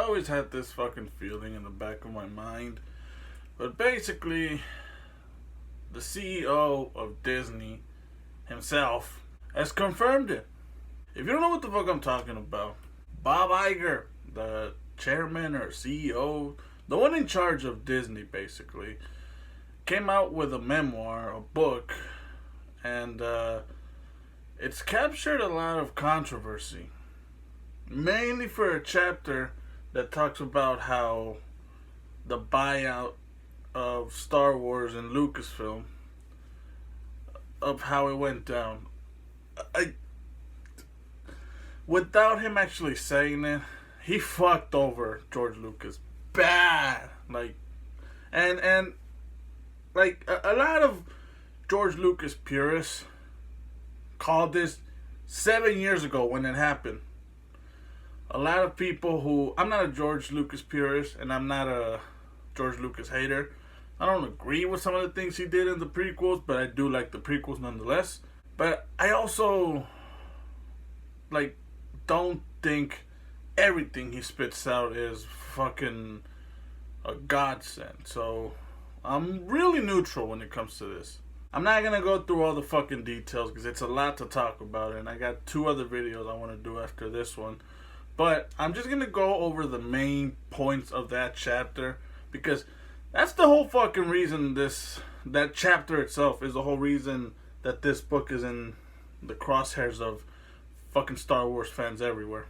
always had this fucking feeling in the back of my mind. But basically, the CEO of Disney himself has confirmed it. If you don't know what the fuck I'm talking about, Bob Iger, the chairman or CEO, the one in charge of Disney basically, came out with a memoir, a book, and it's captured a lot of controversy. Mainly for a chapter that talks about how the buyout of Star Wars and Lucasfilm, of how it went down. Without him actually saying it, he fucked over George Lucas bad. A lot of George Lucas purists called this 7 years ago when it happened. A lot of people who, I'm not a George Lucas purist and I'm not a George Lucas hater. I don't agree with some of the things he did in the prequels, but I do like the prequels nonetheless. But I also don't think everything he spits out is fucking a godsend. So I'm really neutral when it comes to this. I'm not gonna go through all the fucking details because it's a lot to talk about, and I got 2 other videos I want to do after this one. But I'm just gonna go over the main points of that chapter because that's the whole fucking reason that chapter itself is the whole reason that this book is in the crosshairs of fucking Star Wars fans everywhere.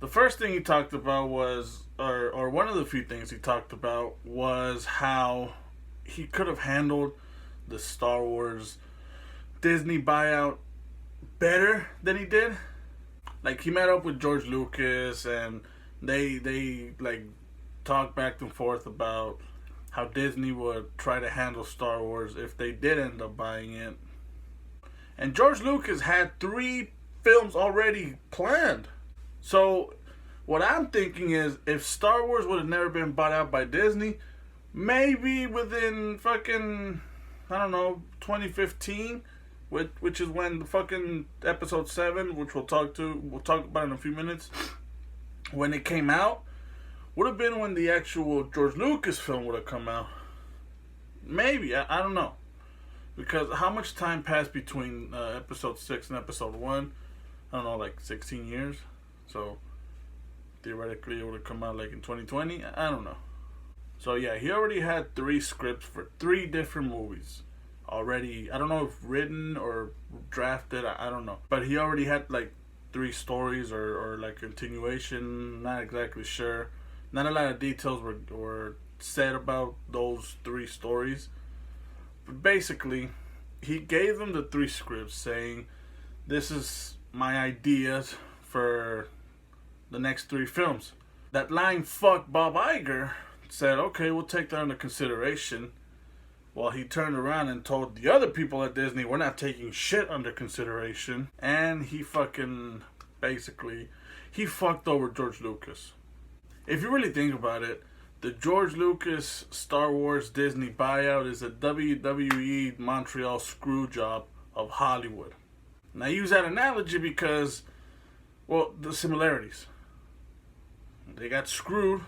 The first thing he talked about was, or one of the few things he talked about was how he could have handled the Star Wars Disney buyout better than he did. Like, he met up with George Lucas and they talked back and forth about how Disney would try to handle Star Wars if they did end up buying it. And George Lucas had 3 films already planned. So what I'm thinking is, if Star Wars would have never been bought out by Disney, maybe within fucking, 2015, which is when the fucking episode 7, which we'll talk about in a few minutes, when it came out, would have been when the actual George Lucas film would have come out. Maybe, I don't know. Because how much time passed between episode 6 and episode 1? I don't know, 16 years. So theoretically it would have come out in 2020. I don't know. So yeah, he already had 3 scripts for 3 different movies already. I don't know if written or drafted, I don't know. But he already had 3 stories or continuation, not exactly sure. Not a lot of details were said about those 3 stories. But basically, he gave them the 3 scripts saying, this is my ideas for the next 3 films. That line, fuck Bob Iger, said, okay, we'll take that into consideration. While he turned around and told the other people at Disney, we're not taking shit under consideration. And he fucking, basically, he fucked over George Lucas. If you really think about it, the George Lucas Star Wars Disney buyout is a WWE Montreal Screwjob of Hollywood. And I use that analogy because, well, the similarities. They got screwed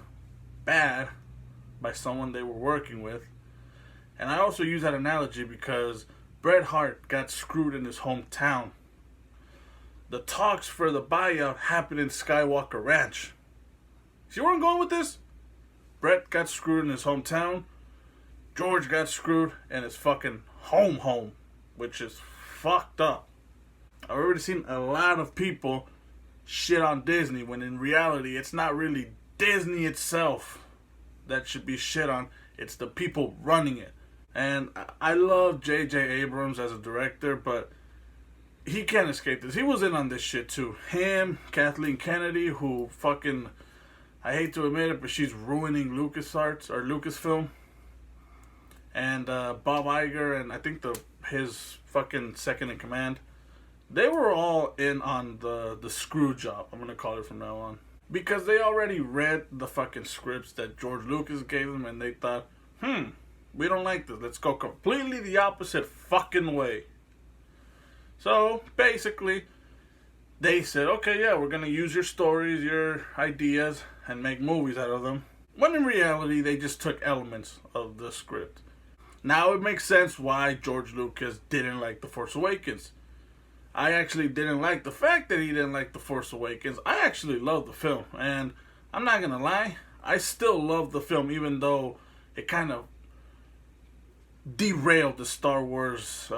bad by someone they were working with. And I also use that analogy because Bret Hart got screwed in his hometown. The talks for the buyout happened in Skywalker Ranch. See where I'm going with this? Bret got screwed in his hometown. George got screwed in his fucking home, which is fucked up. I've already seen a lot of people shit on Disney when in reality it's not really Disney itself that should be shit on. It's the people running it. And I love J.J. Abrams as a director, but he can't escape this. He was in on this shit too. Him, Kathleen Kennedy, who fucking, I hate to admit it, but she's ruining LucasArts or Lucasfilm. And Bob Iger and I think his fucking second in command. They were all in on the screw job, I'm going to call it from now on. Because they already read the fucking scripts that George Lucas gave them and they thought, we don't like this. Let's go completely the opposite fucking way. So, basically, they said, okay, yeah, we're going to use your stories, your ideas, and make movies out of them. When in reality, they just took elements of the script. Now it makes sense why George Lucas didn't like The Force Awakens. I actually didn't like the fact that he didn't like The Force Awakens. I actually love the film. And I'm not going to lie, I still love the film, even though it kind of derailed the Star Wars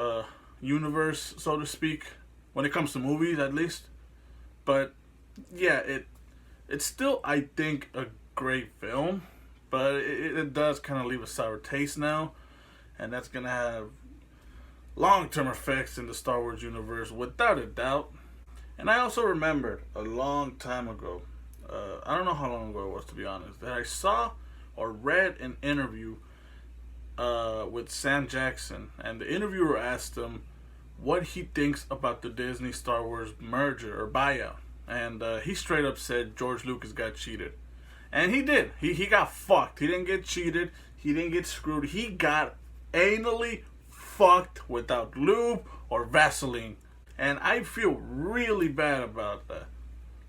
universe, so to speak. When it comes to movies, at least. But, yeah, it's still, I think, a great film. But it does kind of leave a sour taste now. And that's going to have long-term effects in the Star Wars universe, without a doubt. And I also remembered a long time ago, I don't know how long ago it was, to be honest, that I saw or read an interview with Sam Jackson. And the interviewer asked him what he thinks about the Disney Star Wars merger or buyout. And he straight up said George Lucas got cheated. And he did. He got fucked. He didn't get cheated. He didn't get screwed. He got anally fucked without lube or Vaseline. And I feel really bad about that.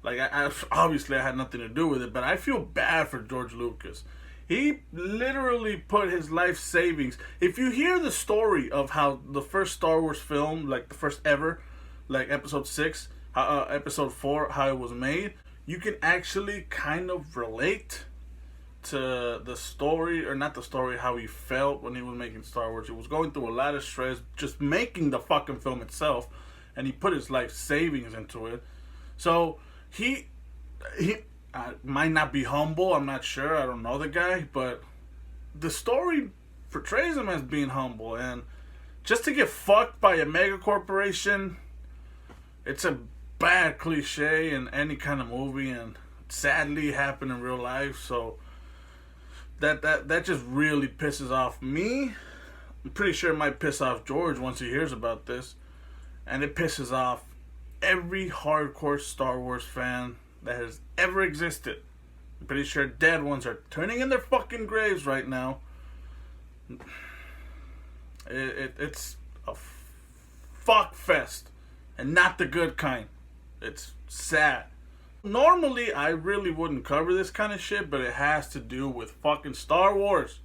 Like, I obviously I had nothing to do with it, but I feel bad for George Lucas. He literally put his life savings. If you hear the story of how the first Star Wars film, like the first ever, like episode 6, episode 4, how it was made, you can actually kind of relate to the story, or not the story, how he felt when he was making Star Wars. He was going through a lot of stress just making the fucking film itself, and he put his life savings into it. So he might not be humble, I'm not sure, I don't know the guy, but the story portrays him as being humble. And just to get fucked by a mega corporation, it's a bad cliche in any kind of movie, and sadly happened in real life. So that just really pisses off me. I'm pretty sure it might piss off George once he hears about this, and it pisses off every hardcore Star Wars fan that has ever existed. I'm pretty sure dead ones are turning in their fucking graves right now. It's a fuck fest, and not the good kind. It's sad. Normally, I really wouldn't cover this kind of shit, but it has to do with fucking Star Wars.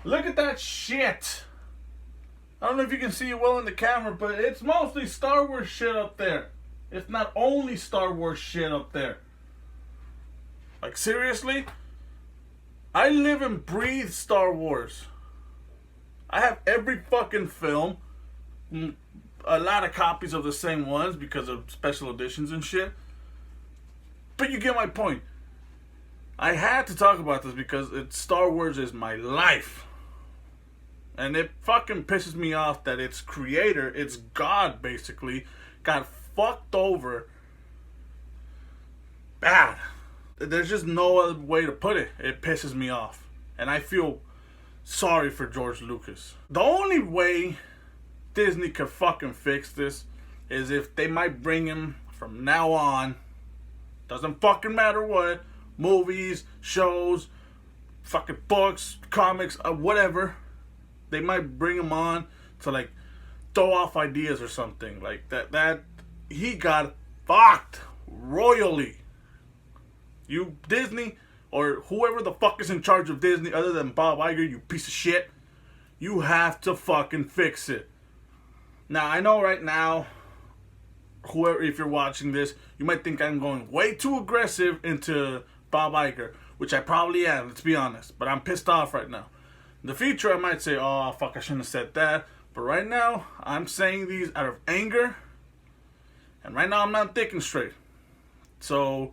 Look at that shit. I don't know if you can see it well in the camera, but it's mostly Star Wars shit up there. If not only Star Wars shit up there. Like, seriously? I live and breathe Star Wars. I have every fucking film. A lot of copies of the same ones because of special editions and shit. But you get my point. I had to talk about this because Star Wars is my life. And it fucking pisses me off that its creator, its God basically, got fucked over bad. There's just no other way to put it. It pisses me off. And I feel sorry for George Lucas. The only way Disney could fucking fix this is if they might bring him from now on, doesn't fucking matter what, movies, shows, fucking books, comics, whatever, they might bring him on to like throw off ideas or something like that he got fucked royally. You Disney, or whoever the fuck is in charge of Disney other than Bob Iger, you piece of shit, you have to fucking fix it. Now, I know right now, whoever, if you're watching this, you might think I'm going way too aggressive into Bob Iger, which I probably am, let's be honest, but I'm pissed off right now. In the future, I might say, oh, fuck, I shouldn't have said that, but right now, I'm saying these out of anger, and right now, I'm not thinking straight. So,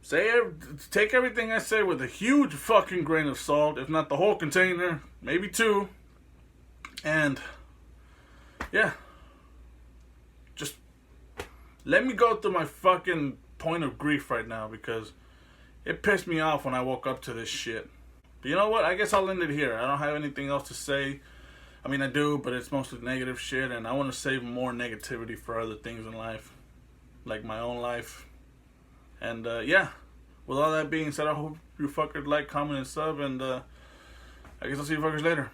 take everything I say with a huge fucking grain of salt, if not the whole container, maybe two, and yeah, just let me go through my fucking point of grief right now, because it pissed me off when I woke up to this shit. But you know what? I guess I'll end it here. I don't have anything else to say. I mean, I do, but it's mostly negative shit, and I want to save more negativity for other things in life, like my own life. And yeah, with all that being said, I hope you fuckers like, comment, and sub, and I guess I'll see you fuckers later.